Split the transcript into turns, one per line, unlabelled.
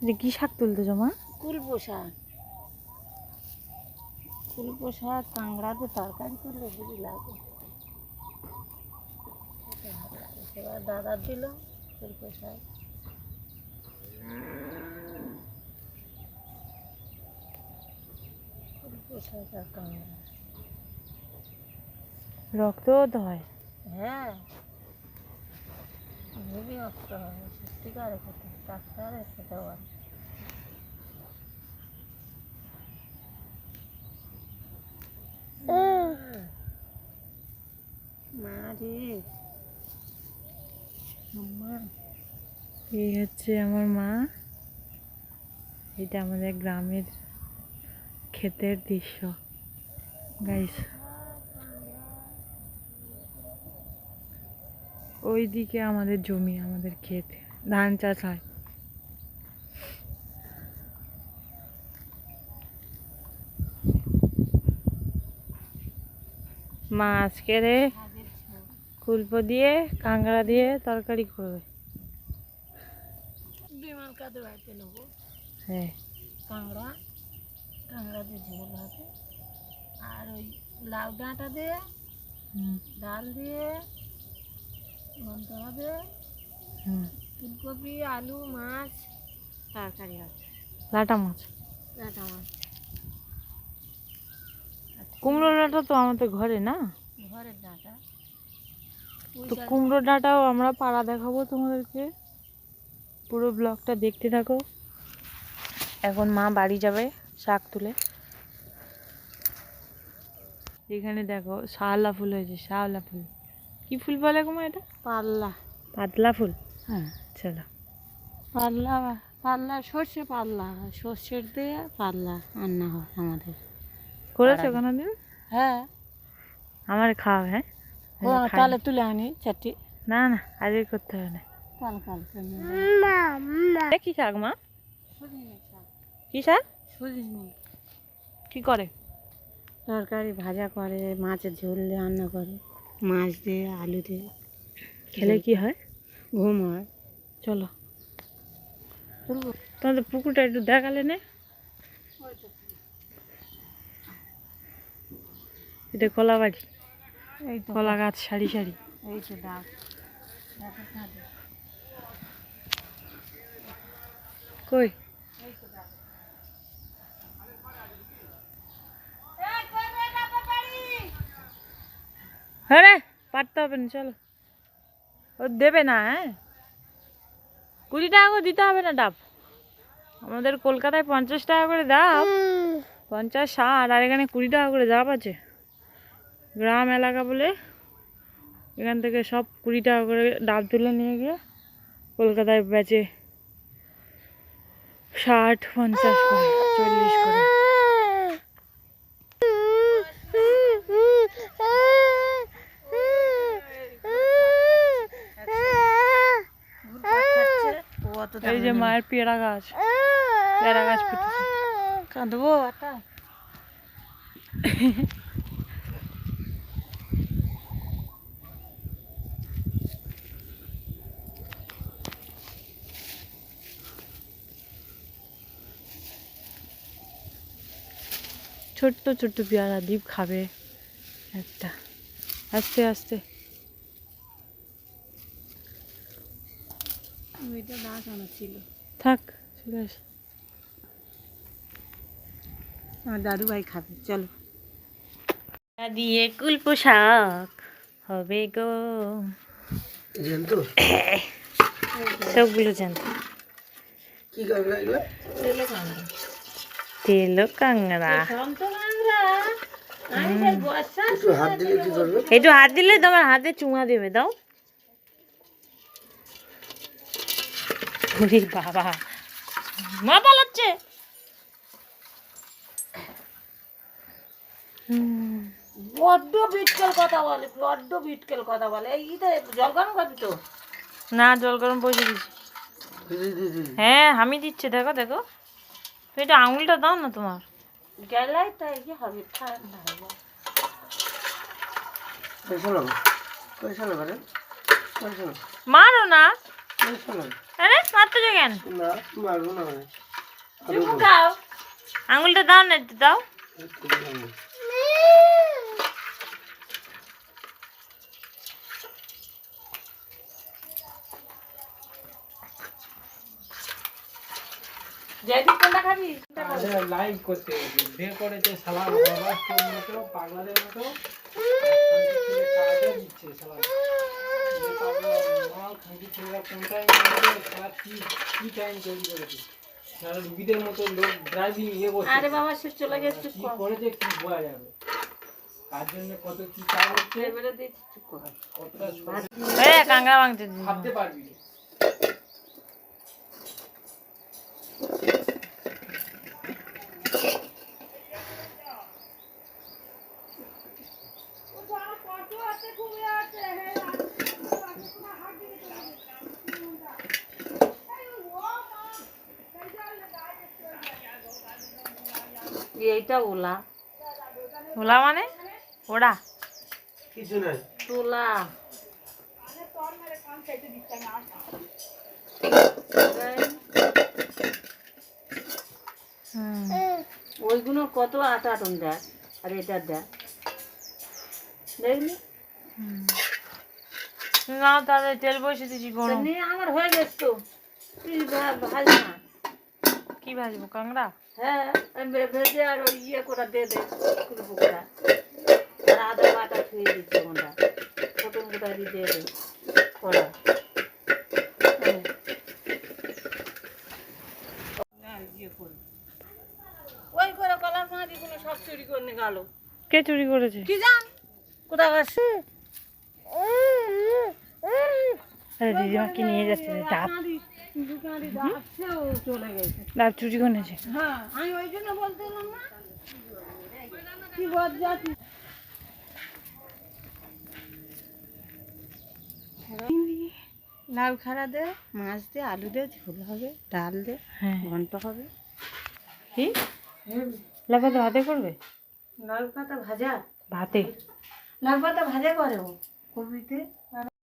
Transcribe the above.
এটা কি শাক তুলতেছো মা?
কুলপো শাক। কুলপো শাক কাঁকড়াতে তরকারি করলে হেবি লাগে, খেতে ভালো লাগে। সেবার দাদা দিল কুলপো শাক। কুলপো শাক আর কাঁকড়া।
রক্তও তো হয়।
হ্যাঁ, হেবি রক্ত হয়, সত্যিকারে খেতে, ডাক্তারে খেতে বলে। মা রে মা,
এই হচ্ছে আমার মা। এটা আমাদের গ্রামের ক্ষেতের দৃশ্য গাইস। ওইদিকে আমাদের জমি, আমাদের ক্ষেত, ধান চাষ হয়। মা আজকে রে কুলপো দিয়ে কাঁকড়া দিয়ে তরকারি করবে।
বিমল কাতে বাড়িতে নেবো।
হ্যাঁ,
কাঁকড়া, কাঁকড়া দিয়ে ঝোল হবে, আর ওই লাউ ডাঁটা দিয়ে ডাল দিয়ে গন্ধ হবে, ফুলকপি আলু মাছ তরকারি হবে,
লাটা মাছ।
ডাঁটা মাছ।
কুমড়ো ডাঁটা তো আমাদের ঘরে না,
ঘরের ডাঁটা।
তো কুমড়ো ডাঁটাও আমরা পাড়া দেখাবো তোমাদেরকে, পুরো ব্লগটা দেখতে থাকো। এখন মা বাড়ি যাবে শাক তুলে। এখানে দেখো শাওলা ফুল হয়েছে, শাওলা ফুল। কি ফুল বলে গো মা এটা?
পাল্লা।
পাতলা ফুল।
হ্যাঁ,
চলো।
পাল্লা, পাল্লা সর্ষে পাল্লা, সর্ষের দিয়ে পাল্লা রান্না হয় আমাদের।
করেছো কোনোদিন?
হ্যাঁ,
আমার খাও। হ্যাঁ,
তাহলে তুলে আনি চারটি।
না না, আজকে করতে হবে না।
কাল কালকে
এটা কি শাক মা?
সজনে শাক।
কি শাক?
সজনে।
কি করে?
তরকারি ভাজা করে, মাছের ঝোল দিয়ে রান্না করে, মাছ দিয়ে আলু দিয়ে।
খেলে কি হয়?
ঘুম হয়।
চলো,
তুলবো?
তোমাদের পুকুরটা একটু দেখালে না? এটা কলা বাড়ি,
এই তো
কলা গাছ সারি সারি।
এই তো ডাক।
কই? হ্যাঁ রে, পারতে হবে না, চলো। ও দেবে না। হ্যাঁ, 20 টাকা করে দিতে হবে না ডাব। আমাদের কলকাতায় 50 টাকা করে ডাব, 50 60, আর এখানে 20 টাকা করে ডাব আছে। গ্রাম এলাকা বলে এখান থেকে সব 20 টাকা করে ডাব তুলে নিয়ে গিয়ে কলকাতায় বেচে 60 50 করে, 40 করে। এই যে মায়ের পেয়ারা গাছ, পেয়ারা গাছ ফুটেছে।
কাঁদবো একটা।
ছোট্ট ছোট্ট পেয়ারা, দীপ খাবে একটা। আস্তে আস্তে।
ওইটা গাছ আনা ছিল।
থাক, চলে আস।
আমার দাদু ভাই খাবে, চলো।
দিয়ে কুলপো শাক হবে গো। সবগুলো জানতো।
কি কাঁকড়া এগুলো?
তেলো কাঁকড়া।
একটু হাত দিলে কি করবে?
একটু হাত দিলে তোমার হাতে চুমা দেবে, দাও। ওরে বাবা, মা পালাচ্ছে।
বড্ড বিটকেল কথা বলে, বড্ড বিটকেল কথা বলে। এইটা জল গরম খাবি তো?
না, জল গরম বসে দিছি। হ্যাঁ, আমি দিচ্ছি, দেখো দেখো। তো এটা আঙুলটা দাও না তোমার।
গেলাই তাই কি হবে, ঠান্ডা হবে।
পয়সা লাগবে, পয়সা লাগবে রে, পয়সা লাগবে,
মারো না,
পয়সা লাগবে।
আরে মারতেছো কেন?
না মারবো না মানে
চুমু খাও। আঙুলটা দাও না, একটু দাও। জয়দীপ কোনটা খাবি?
লাইভ করতে বে করেছে শালা বাবা তোর মতো পাগলাদের মতো কাজে দিচ্ছে শালা মাল খাঁটি ছেলেরা কোনটাই শালা কি টাইম তৈরি করেছে শালা রুগীদের মতো লোক ড্রাইভিং করছে।
আরে বাবা সে চলে গেছে,
কি করেছে কি বোঝা যাবে, তার জন্য কত কি চাপ হচ্ছে
এবারে দিয়েছি, চুপ কর।
কতটা
কাঁকড়া ভাঙতে দিন।
ভাবতে পারবি না।
এইটা ওলা,
ওলা মানে ওড়া।
কিছু নাই
তোলা ওইগুলো কত আটা আটন দেয়, আর এটা দেয় দেখলি।
না তাহলে তেল বসে দিয়েছি গরম।
নিয়ে আমার হয়ে গেছে তো, তুই ভাজ না।
কি ভাজবো? কাঁকড়া?
হ্যাঁ আমি ভেজে আর ওই ইয়ে করে দে কুলপুকটা আর আদা বাটা ছুঁয়ে দিচ্ছে ওটা, প্রথম গোটা দিয়ে দে কড়া। ওই করে কলার মাটি গুলো সব চুরি করে নিয়ে গেল।
কে চুরি করেছে?
কি জান কোথায় গেছে?
আরে দিদিমা কি নিয়ে যাচ্ছে? ডাব
চলে গেছে।
ডাব চুরি করেছে।
হ্যাঁ আমি ওই জন্য বলতে এলাম না কি বজ্জাতি। লাউ খাড়া দে, মাছ দে, আলু দে, ঝোল হবে, ডাল দে,
হ্যাঁ।
ঘন্ট হবে।
কি লাউ পাতা ভাতে করবে?
লাউ পাতা ভাজা,
ভাতে?
লাউ পাতা ভাজা করে ও কবিতে।